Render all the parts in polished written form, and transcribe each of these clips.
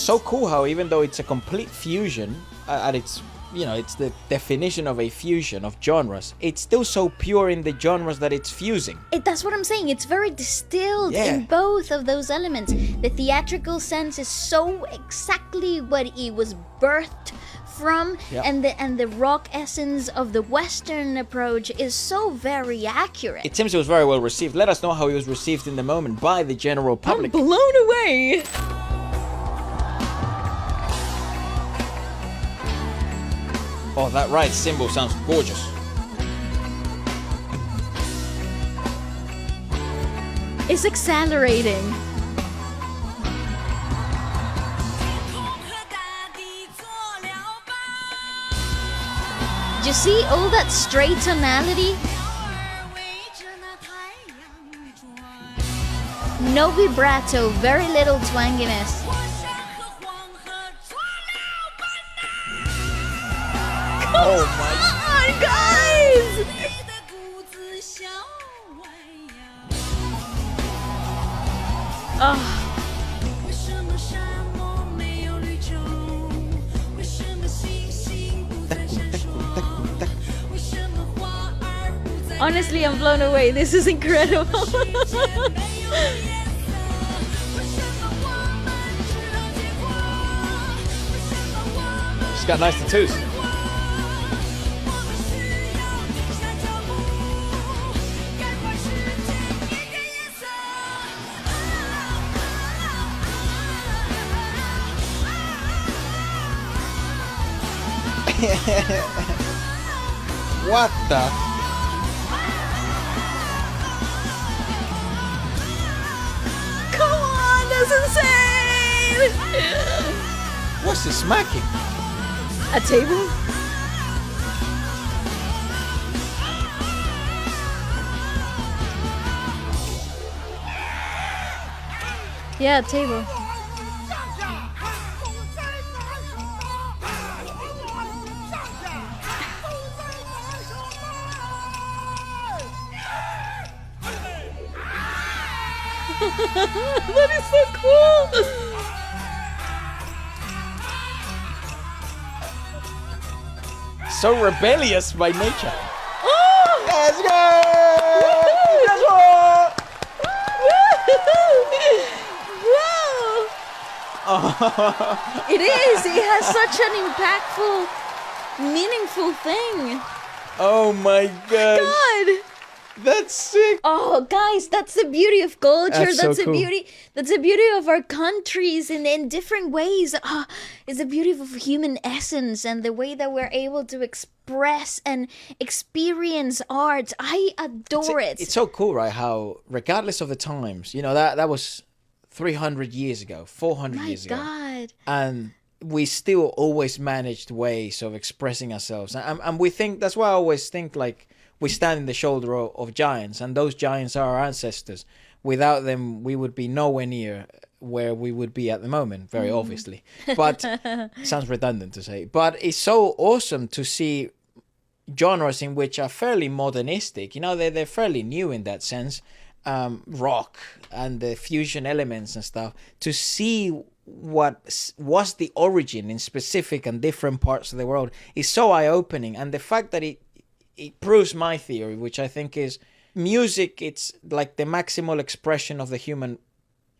so cool how even though it's a complete fusion, and it's, you know, it's the definition of a fusion of genres, it's still so pure in the genres that it's fusing. That's what I'm saying. It's very distilled in both of those elements. The theatrical sense is so exactly what it was birthed from, and the rock essence of the Western approach is so very accurate. It seems it was very well received. Let us know how it was received in the moment by the general public. I'm blown away. Oh, that right cymbal sounds gorgeous. It's accelerating. You see all that straight tonality? No vibrato, very little twanginess. Oh my God, guys! Oh. Honestly, I'm blown away. This is incredible. She's got nice tattoos. What the? Come on, that's insane! What's he smacking? A table? Yeah, a table. That is so cool! So rebellious by nature. Oh! Let's go! Wow! It is! It has such an impactful, meaningful thing. Oh my gosh. God! That's sick. Oh, guys, that's the beauty of culture. That's so cool. That's the beauty of our countries in different ways. It's the beauty of human essence and the way that we're able to express and experience art. I adore it. It's so cool, right? How, regardless of the times, you know, that was 300 years ago, 400 years ago. My God. And we still always managed ways of expressing ourselves. And we think, that's why I always think, like, we stand in the shoulder of giants, and those giants are our ancestors. Without them, we would be nowhere near where we would be at the moment, very obviously. But sounds redundant to say. But it's so awesome to see genres in which are fairly modernistic. You know, they're fairly new in that sense. Rock and the fusion elements and stuff. To see what was the origin in specific and different parts of the world is so eye-opening. And the fact that it proves my theory, which I think is music, it's like the maximal expression of the human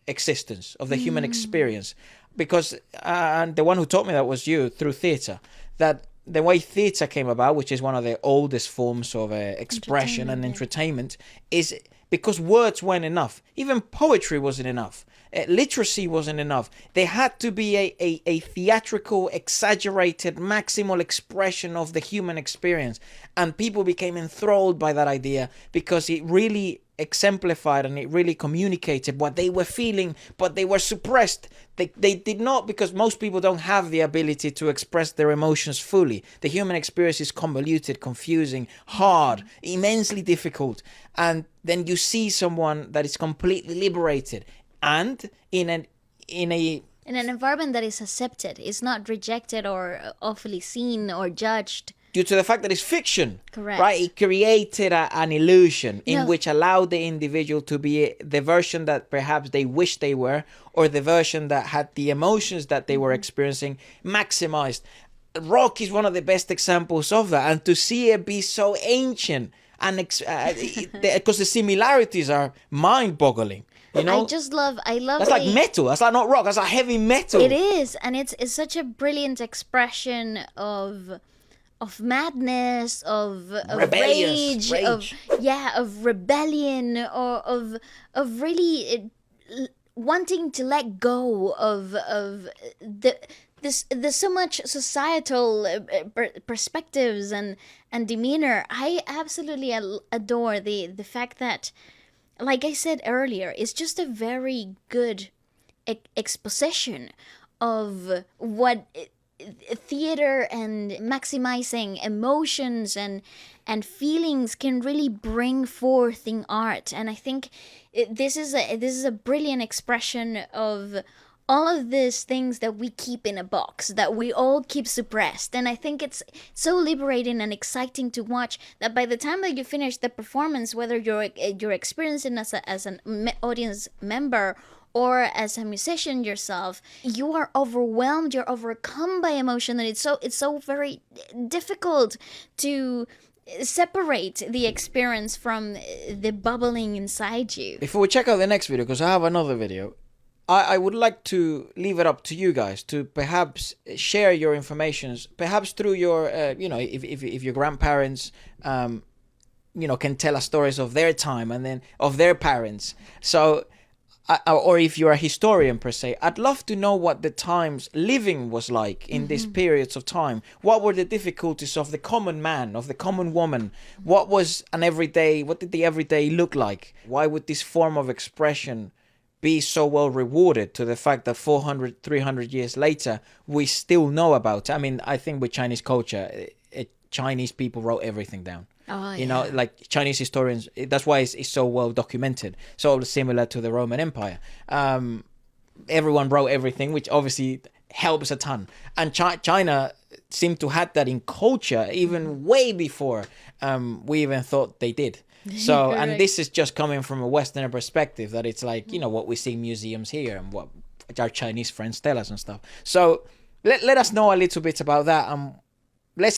existence, of the human experience. Because and the one who taught me that was you, through theatre. That the way theatre came about, which is one of the oldest forms of expression and entertainment, is because words weren't enough. Even poetry wasn't enough. Literacy wasn't enough. There had to be a theatrical, exaggerated, maximal expression of the human experience. And people became enthralled by that idea because it really exemplified and it really communicated what they were feeling, but they were suppressed. They did not, because most people don't have the ability to express their emotions fully. The human experience is convoluted, confusing, hard, immensely difficult. And then you see someone that is completely liberated, and in an environment that is accepted, it's not rejected or awfully seen or judged. due to the fact that it's fiction. Correct. Right? It created an illusion in which allowed the individual to be the version that perhaps they wish they were, or the version that had the emotions that they were experiencing maximized. Rock is one of the best examples of that. And to see it be so ancient, and because the similarities are mind-boggling. You know? I love that's like metal. That's like not rock. That's like heavy metal. It is, and it's such a brilliant expression of madness, of rage, of rebellion, or of really wanting to let go of there's so much societal perspectives and demeanor. I absolutely adore the fact that, like I said earlier, it's just a very good exposition of what theater and maximizing emotions and feelings can really bring forth in art. And I think this is a brilliant expression of all of these things that we keep in a box, that we all keep suppressed. And I think it's so liberating and exciting to watch that by the time that you finish the performance, whether you're experiencing as an audience member or as a musician yourself, you are overwhelmed, you're overcome by emotion, and it's so very difficult to separate the experience from the bubbling inside you. Before we check out the next video, because I have another video, I would like to leave it up to you guys to perhaps share your information, perhaps through your, if your grandparents, can tell us stories of their time and then of their parents. So, or if you're a historian per se, I'd love to know what the times living was like in these periods of time. What were the difficulties of the common man, of the common woman? What did the everyday look like? Why would this form of expression be so well rewarded to the fact that 400, 300 years later, we still know about it? I mean, I think with Chinese culture, Chinese people wrote everything down. Oh, you know, like Chinese historians, that's why it's so well documented. So similar to the Roman Empire. Everyone wrote everything, which obviously helps a ton. And China seemed to have that in culture even way before we even thought they did. So, and this is just coming from a Westerner perspective, that it's like, what we see in museums here and what our Chinese friends tell us and stuff. So let us know a little bit about that. Let's